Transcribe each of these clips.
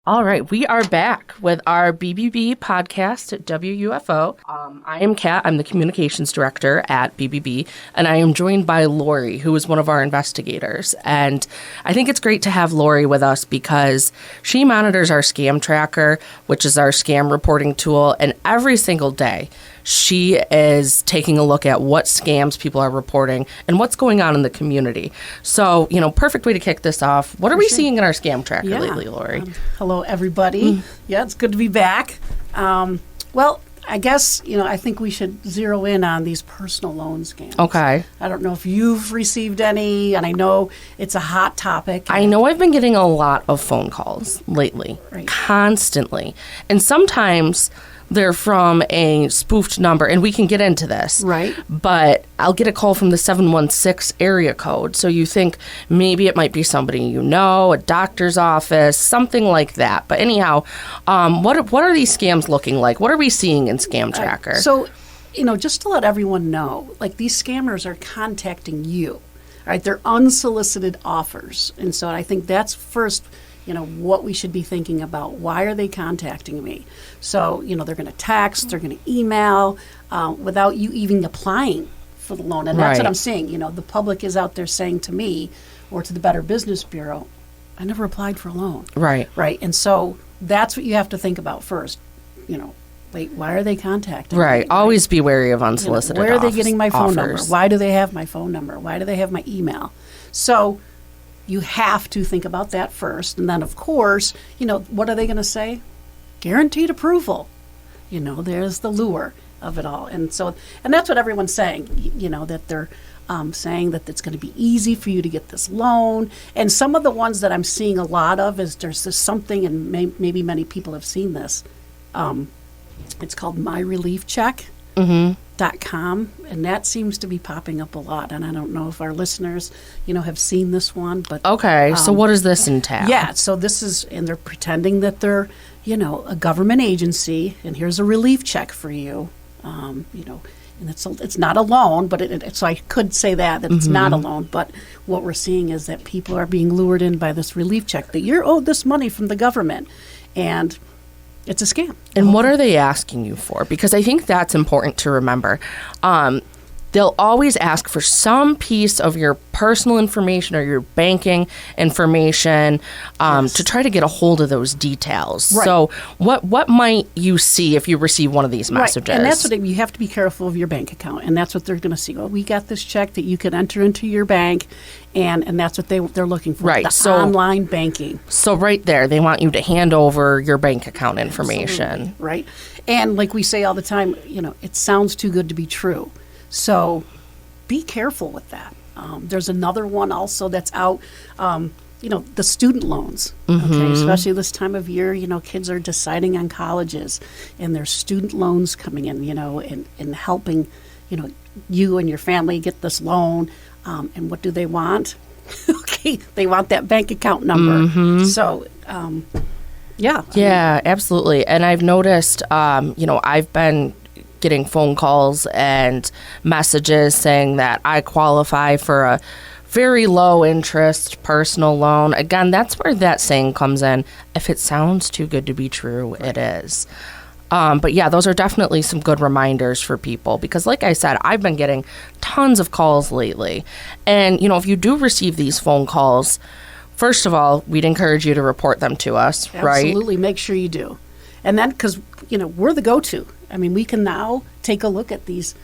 All right, we are back with our BBB podcast at WUFO. I am Kat. I'm the communications director at BBB, and I am joined by Lori, who is one of our investigators. And I think it's great to have Lori with us because she monitors our scam tracker, which is our scam reporting tool, and every single day she is taking a look at what scams people are reporting and what's going on in the community. So, perfect way to kick this off. What are we seeing in our scam tracker lately, Lori? Hello, everybody. Yeah, it's good to be back. Well, I guess, I think we should zero in on these personal loan scams. Okay. I don't know if you've received any, and I know it's a hot topic. I know I've been getting a lot of phone calls lately, constantly. And sometimes they're from a spoofed number, and we can get into this. Right. But I'll get a call from the 716 area code, so you think maybe it might be somebody you know, a doctor's office, something like that. But anyhow, what are these scams looking like? What are we seeing in Scam Tracker? So, just to let everyone know, these scammers are contacting you, right? They're unsolicited offers. And so I think that's first what we should be thinking about. Why are they contacting me? So, they're going to text, they're going to email without you even applying for the loan. And that's what I'm saying. The public is out there saying to me or to the Better Business Bureau, I never applied for a loan. Right. Right. And so that's what you have to think about first. Wait, why are they contacting me? Right. Always be wary of unsolicited where are they getting my phone offers. number? Why do they have my phone number? Why do they have my email? So you have to think about that first. And then, of course, what are they going to say? Guaranteed approval. There's the lure of it all. And that's what everyone's saying, that they're saying that it's going to be easy for you to get this loan. And some of the ones that I'm seeing a lot of is there's this something, and maybe many people have seen this. It's called MyReliefCheck.com, and that seems to be popping up a lot. And I don't know if our listeners, have seen this one, but okay. So what does this entail? Yeah. So this is, and they're pretending that they're, a government agency, and here's a relief check for you. And it's not a loan, but so I could say that it's not a loan. But what we're seeing is that people are being lured in by this relief check that you're owed this money from the government, and it's a scam. And what are they asking you for? Because I think that's important to remember. They'll always ask for some piece of your personal information or your banking information to try to get a hold of those details. Right. So what might you see if you receive one of these messages? Right. And that's what you have to be careful of your bank account. And that's what they're going to see. Well, we got this check that you can enter into your bank, and that's what they're looking for. Right. The online banking. So right there, they want you to hand over your bank account information. Absolutely. Right. And like we say all the time, it sounds too good to be true. So be careful with that. There's another one also that's out, the student loans, okay, especially this time of year, kids are deciding on colleges, and there's student loans coming in, and helping, you and your family get this loan. And what do they want? Okay, they want that bank account number. So, yeah. Yeah, absolutely. And I've noticed, I've been getting phone calls and messages saying that I qualify for a very low interest personal loan. Again, that's where that saying comes in. If it sounds too good to be true, it is. But yeah, those are definitely some good reminders for people because like I said, I've been getting tons of calls lately. And, if you do receive these phone calls, first of all, we'd encourage you to report them to us, right? Absolutely. Make sure you do. And then, because, we're the go-to. I mean, we can now take a look at these,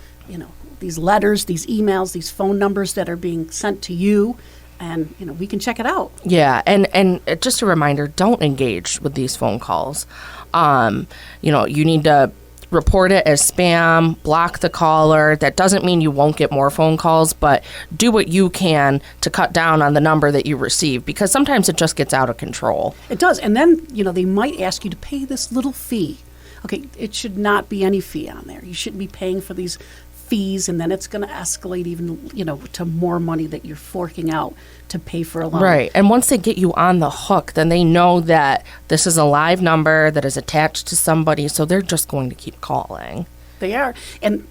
these letters, these emails, these phone numbers that are being sent to you, and, we can check it out. Yeah, and just a reminder, don't engage with these phone calls. You need to report it as spam, block the caller. That doesn't mean you won't get more phone calls, but do what you can to cut down on the number that you receive because sometimes it just gets out of control. It does. And then, they might ask you to pay this little fee. Okay, it should not be any fee on there. You shouldn't be paying for these fees, and then it's going to escalate even, to more money that you're forking out to pay for a loan. Right. And once they get you on the hook, then they know that this is a live number that is attached to somebody, so they're just going to keep calling. They are. And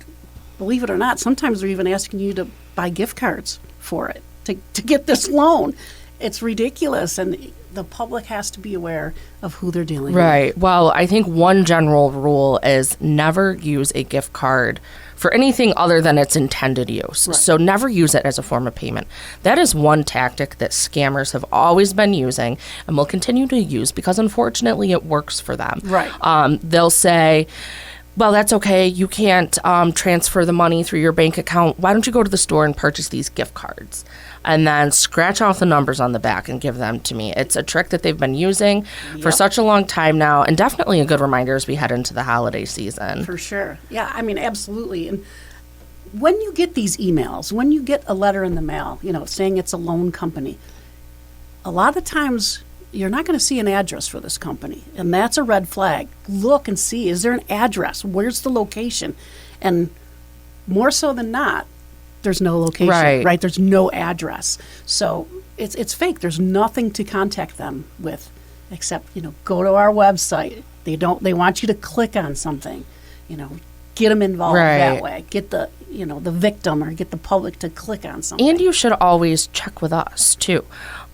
believe it or not, sometimes they're even asking you to buy gift cards for it, to get this loan. it's ridiculous, and the public has to be aware of who they're dealing with. Right. Well, I think one general rule is never use a gift card for anything other than its intended use. Right. So never use it as a form of payment. That is one tactic that scammers have always been using and will continue to use because unfortunately it works for them. Right. They'll say, well, that's okay. You can't transfer the money through your bank account. Why don't you go to the store and purchase these gift cards? And then scratch off the numbers on the back and give them to me. It's a trick that they've been using for such a long time now, and definitely a good reminder as we head into the holiday season. For sure. Yeah, I mean, absolutely. And when you get these emails, when you get a letter in the mail, saying it's a loan company, a lot of times you're not going to see an address for this company, and that's a red flag. Look and see, is there an address? Where's the location? And more so than not, there's no location, right? There's no address. So it's fake. There's nothing to contact them with except, go to our website. They want you to click on something, get them involved that way. Get the victim or get the public to click on something. And you should always check with us too.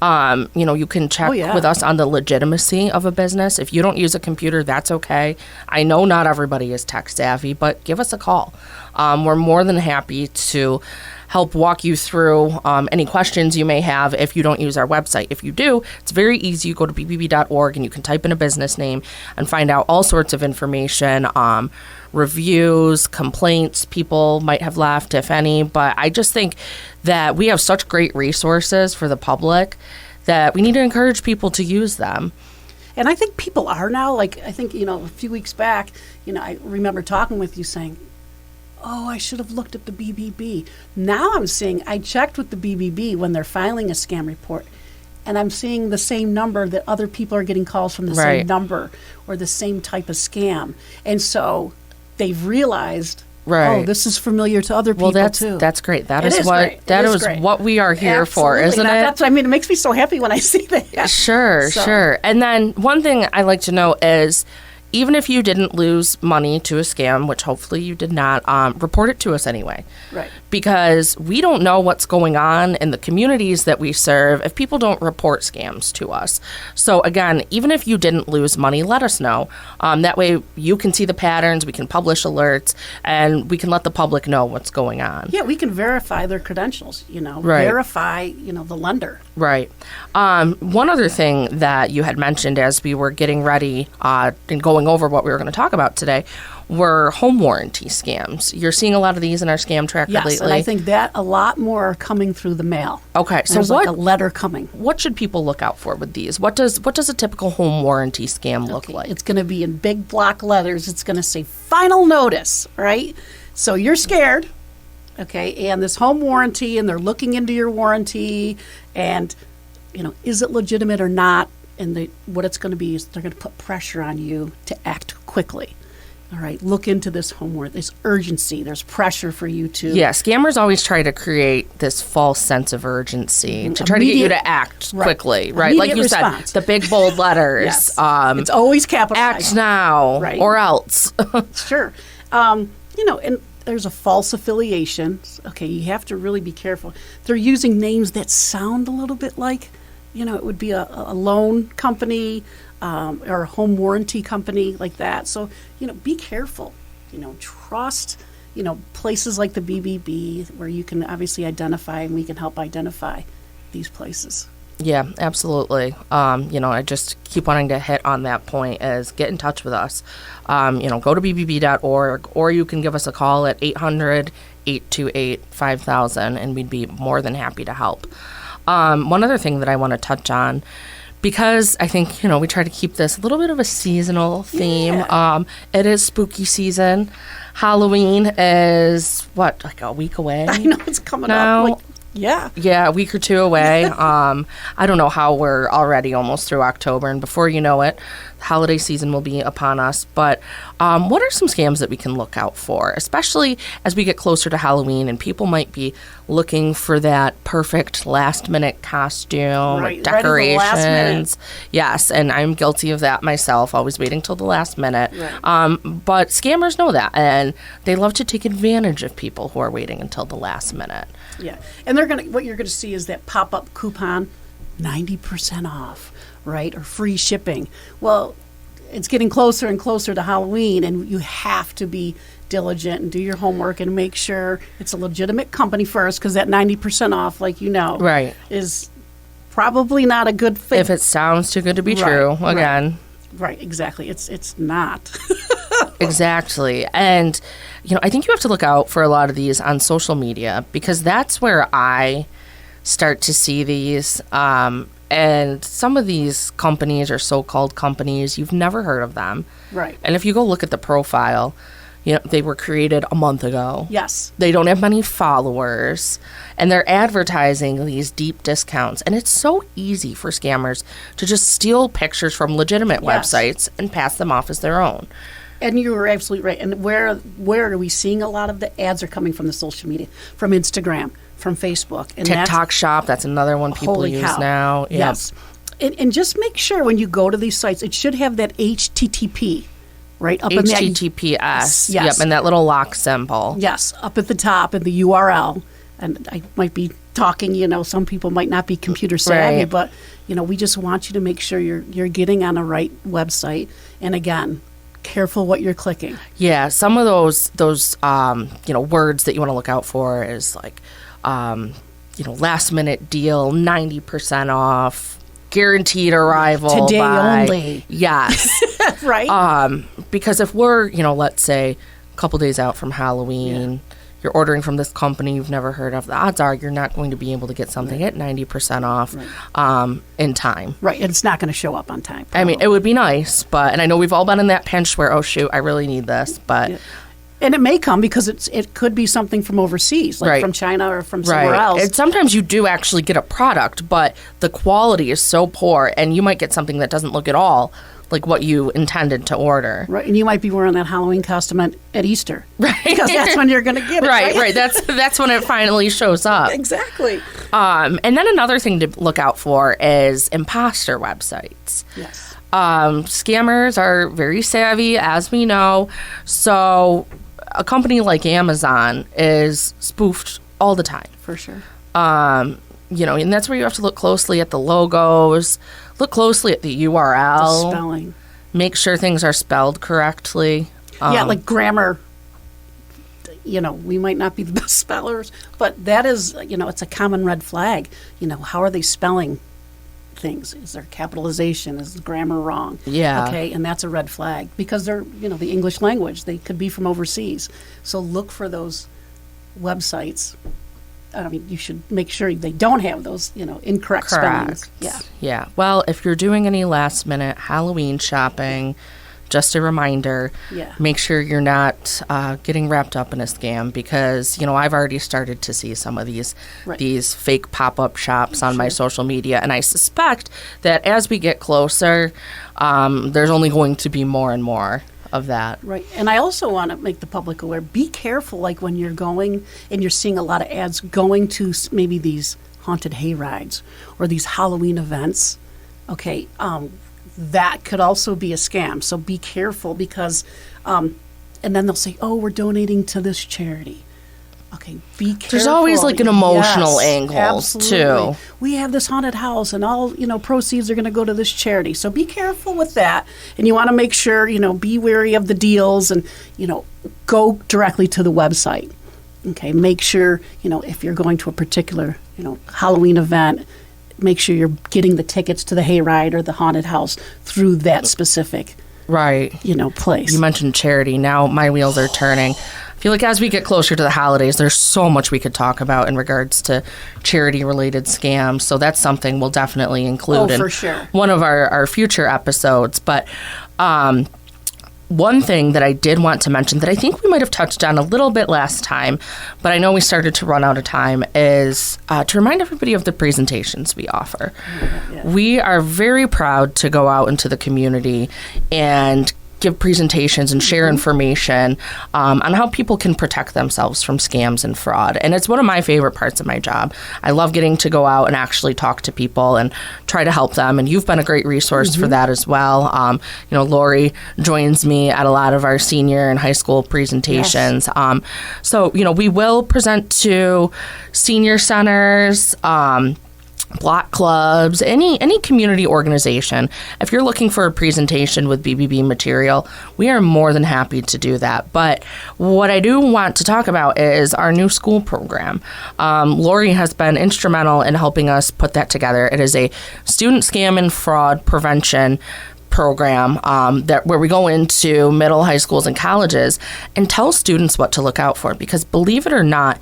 You can check with us on the legitimacy of a business. If you don't use a computer, that's okay. I know not everybody is tech savvy, but give us a call. We're more than happy to help walk you through any questions you may have if you don't use our website. If you do, it's very easy. You go to bbb.org and you can type in a business name and find out all sorts of information, reviews, complaints people might have left, if any. But I just think that we have such great resources for the public that we need to encourage people to use them. And I think people are now. Like, I think, a few weeks back, I remember talking with you saying, oh, I should have looked at the BBB. Now I'm seeing, I checked with the BBB when they're filing a scam report, and I'm seeing the same number that other people are getting calls from the same number or the same type of scam. And so they've realized, oh, this is familiar to other people too. That's great. That is what we are here for, isn't it? That's, it makes me so happy when I see that. Sure. And then one thing I like to know is, even if you didn't lose money to a scam, which hopefully you did not, report it to us anyway. Right. Because we don't know what's going on in the communities that we serve if people don't report scams to us. So again, even if you didn't lose money, let us know. That way you can see the patterns, we can publish alerts, and we can let the public know what's going on. Yeah, we can verify their credentials, verify, the lender. Right. One other thing that you had mentioned as we were getting ready and going over what we were going to talk about today were home warranty scams. You're seeing a lot of these in our scam tracker lately. Yes, and I think that a lot more are coming through the mail. Okay, so there's like a letter coming. What should people look out for with these? What does a typical home warranty scam look like? It's going to be in big block letters. It's going to say final notice, right? So you're scared, okay, and this home warranty, and they're looking into your warranty, and, is it legitimate or not? And what it's going to be is they're going to put pressure on you to act quickly. All right, look into this home warranty. There's urgency. There's pressure for you to... Yeah, scammers always try to create this false sense of urgency to try to get you to act quickly, right? Like you said, the big bold letters. Yes. It's always capitalized. Act now, or else. Sure. And there's a false affiliation. Okay, you have to really be careful. They're using names that sound a little bit like, it would be a loan company or a home warranty company like that. So, be careful. Trust, places like the BBB where you can obviously identify, and we can help identify these places. Yeah, absolutely. I just keep wanting to hit on that point is get in touch with us. Go to bbb.org, or you can give us a call at 800-828-5000, and we'd be more than happy to help. One other thing that I want to touch on, because I think, we try to keep this a little bit of a seasonal theme. Yeah. It is spooky season. Halloween is, like a week away? I know, it's coming up. Yeah, a week or two away. I don't know how we're already almost through October, and before you know it, the holiday season will be upon us. But what are some scams that we can look out for, especially as we get closer to Halloween and people might be looking for that perfect last-minute costume, decorations. Right, last minute. Yes, and I'm guilty of that myself, always waiting till the last minute. Right. But scammers know that, and they love to take advantage of people who are waiting until the last minute. Yeah, and what you're gonna see is that pop-up coupon 90% off, right? Or free shipping. Well, it's getting closer and closer to Halloween, and you have to be diligent and do your homework and make sure it's a legitimate company first, because that 90% off, like Right. is probably not a good fit. If it sounds too good to be true, again. Right, exactly. It's not. Exactly. And, I think you have to look out for a lot of these on social media, because that's where I start to see these. And some of these companies are so-called companies, you've never heard of them. Right. And if you go look at the profile, they were created a month ago. Yes. They don't have many followers, and they're advertising these deep discounts. And it's so easy for scammers to just steal pictures from legitimate websites and pass them off as their own. And you were absolutely right. And where are we seeing a lot of the ads are coming from? The social media, from Instagram, from Facebook. And TikTok Shop, that's another one people use now. Yep. Yes. And just make sure when you go to these sites, it should have that HTTP, right? Up HTTPS. Yes. Yep, and that little lock symbol. Yes, up at the top in the URL. And I might be talking, some people might not be computer savvy, Right. but, we just want you to make sure you're getting on a right website. And again, careful what you're clicking. Yeah, some of those words that you want to look out for is like, last minute deal, 90% off, guaranteed arrival Today by, only. Yes. Right? Because if we're, let's say a couple days out from Halloween, you're ordering from this company you've never heard of, the odds are you're not going to be able to get something at 90% off in time. Right, and it's not going to show up on time. I mean, it would be nice, and I know we've all been in that pinch where, oh, shoot, I really need this, but... Yeah. And it may come because it could be something from overseas, like from China or from somewhere else. And sometimes you do actually get a product, but the quality is so poor, and you might get something that doesn't look at all like what you intended to order. Right, and you might be wearing that Halloween costume at Easter. Right. Because that's when you're going to get it. Right. That's when it finally shows up. Exactly. And then another thing to look out for is imposter websites. Yes. Scammers are very savvy, as we know. So a company like Amazon is spoofed all the time. For sure. And that's where you have to look closely at the logos, look closely at the URL. The spelling. Make sure things are spelled correctly. Like grammar. We might not be the best spellers, but that is, it's a common red flag. How are they spelling things? Is there capitalization? Is the grammar wrong? Yeah. Okay, and that's a red flag because they're, the English language. They could be from overseas. So look for those websites. I mean, you should make sure they don't have those, incorrect spellings. Yeah. Yeah. Well, if you're doing any last minute Halloween shopping, just a reminder, make sure you're not getting wrapped up in a scam, because, I've already started to see some of these fake pop-up shops on my social media, and I suspect that as we get closer, there's only going to be more and more of that. Right. And I also want to make the public aware, be careful, like when you're going and you're seeing a lot of ads going to maybe these haunted hay rides or these Halloween events. Okay. That could also be a scam. So be careful, because, and then they'll say, oh, we're donating to this charity. Okay, be careful. There's always like an emotional angle, absolutely. too. We have this haunted house, and all, proceeds are going to go to this charity. So be careful with that. And you want to make sure, be wary of the deals, and, go directly to the website. Okay, make sure, if you're going to a particular, Halloween event, make sure you're getting the tickets to the hayride or the haunted house through that specific place. You mentioned charity. Now my wheels are turning. I feel like as we get closer to the holidays, there's so much we could talk about in regards to charity-related scams. So that's something we'll definitely include in one of our future episodes. But one thing that I did want to mention that I think we might have touched on a little bit last time, but I know we started to run out of time, is to remind everybody of the presentations we offer. Yeah. We are very proud to go out into the community and give presentations and share information on how people can protect themselves from scams and fraud. And it's one of my favorite parts of my job. I love getting to go out and actually talk to people and try to help them. And you've been a great resource for that as well. Lori joins me at a lot of our senior and high school presentations. Yes. So we will present to senior centers, block clubs, any community organization. If you're looking for a presentation with BBB material, we are more than happy to do that. But what I do want to talk about is our new school program. Lori has been instrumental in helping us put that together. It is a student scam and fraud prevention program where we go into middle, high schools, and colleges and tell students what to look out for. Because believe it or not,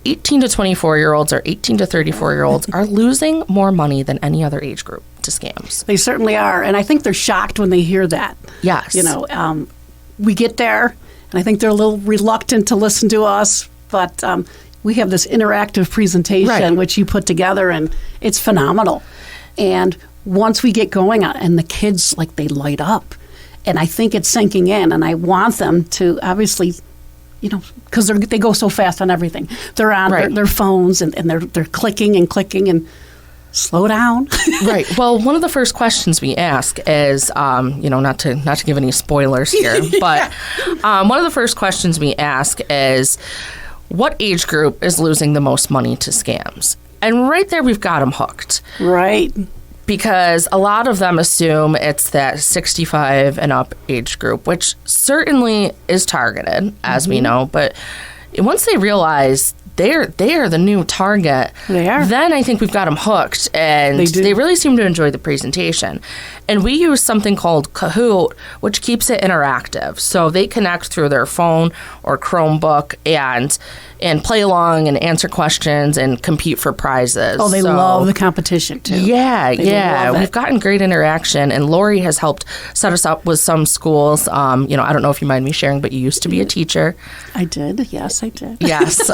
18 to 24-year-olds or 18 to 34-year-olds are losing more money than any other age group to scams. They certainly are. And I think they're shocked when they hear that. Yes. We get there, and I think they're a little reluctant to listen to us, but we have this interactive presentation, which you put together, and it's phenomenal. And once we get going, and the kids, they light up. And I think it's sinking in, and I want them to obviously, because they go so fast on everything. They're on their phones, and they're clicking and slow down. Right. Well, one of the first questions we ask is, not to give any spoilers here, but one of the first questions we ask is, what age group is losing the most money to scams? And right there, we've got them hooked. Right. Because a lot of them assume it's that 65 and up age group, which certainly is targeted, as we know. But once they realize they are the new target, then I think we've got them hooked. And they really seem to enjoy the presentation. And we use something called Kahoot, which keeps it interactive. So they connect through their phone or Chromebook and play along and answer questions and compete for prizes. Oh, they love the competition, too. Yeah. We've gotten great interaction, and Lori has helped set us up with some schools. I don't know if you mind me sharing, but you used to be a teacher. I did. Yes, I did. Yes.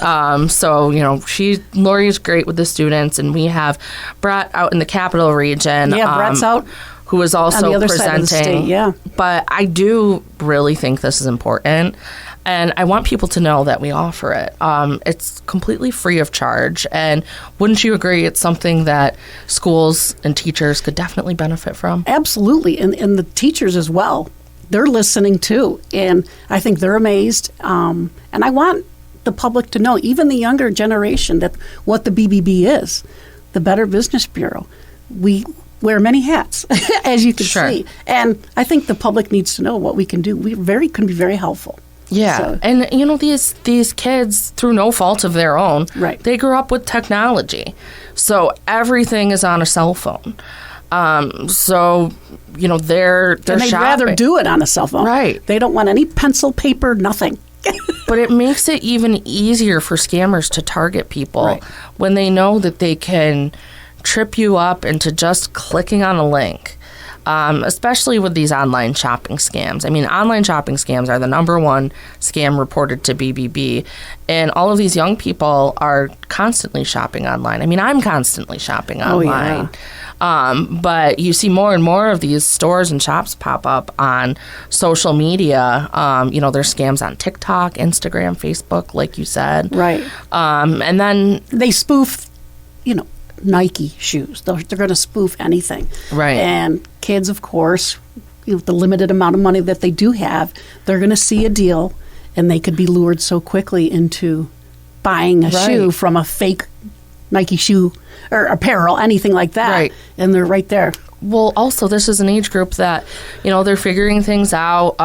So, Lori's great with the students, and we have Brett out in the Capital Region. Yeah, Brett's out. Who is also on the other presenting. Side of the state, yeah. But I do really think this is important, and I want people to know that we offer it. It's completely free of charge, and wouldn't you agree it's something that schools and teachers could definitely benefit from? Absolutely, and the teachers as well. They're listening too, and I think they're amazed. And I want the public to know, even the younger generation, that what the BBB is, the Better Business Bureau. We wear many hats, as you can see. And I think the public needs to know what we can do. We can be very helpful. Yeah. So. And, these kids, through no fault of their own, they grew up with technology. So everything is on a cell phone. So, they're and they'd shopping. rather do it on a cell phone. Right. They don't want any pencil, paper, nothing. But it makes it even easier for scammers to target people when they know that they can trip you up into just clicking on a link, especially with these online shopping scams. I mean, online shopping scams are the number one scam reported to BBB, and all of these young people are constantly shopping online. I mean, I'm constantly shopping online. But you see more and more of these stores and shops pop up on social media. There's scams on TikTok, Instagram, Facebook, like you said. Right. And then they spoof, Nike shoes. They're going to spoof anything. Right. And kids, of course, the limited amount of money that they do have, they're going to see a deal, and they could be lured so quickly into buying a shoe from a fake Nike shoe or apparel, anything like that. Right. And they're right there. Well, also, this is an age group that, they're figuring things out.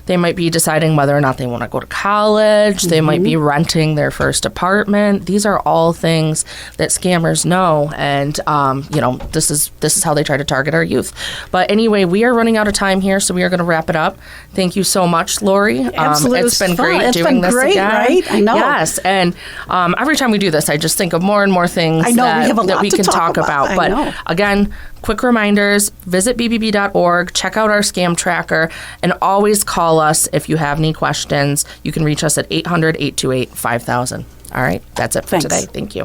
They might be deciding whether or not they want to go to college. They might be renting their first apartment. These are all things that scammers know, and this is how they try to target our youth. But anyway, we are running out of time here, so we are going to wrap it up. Thank you so much, Lori. Absolutely, it's been great doing this again. Right? I know. Yes, and every time we do this, I just think of more and more things that we can talk about. But again, quick reminders, visit bbb.org, check out our scam tracker, and always call us if you have any questions. You can reach us at 800-828-5000. All right, that's it for today. Thank you.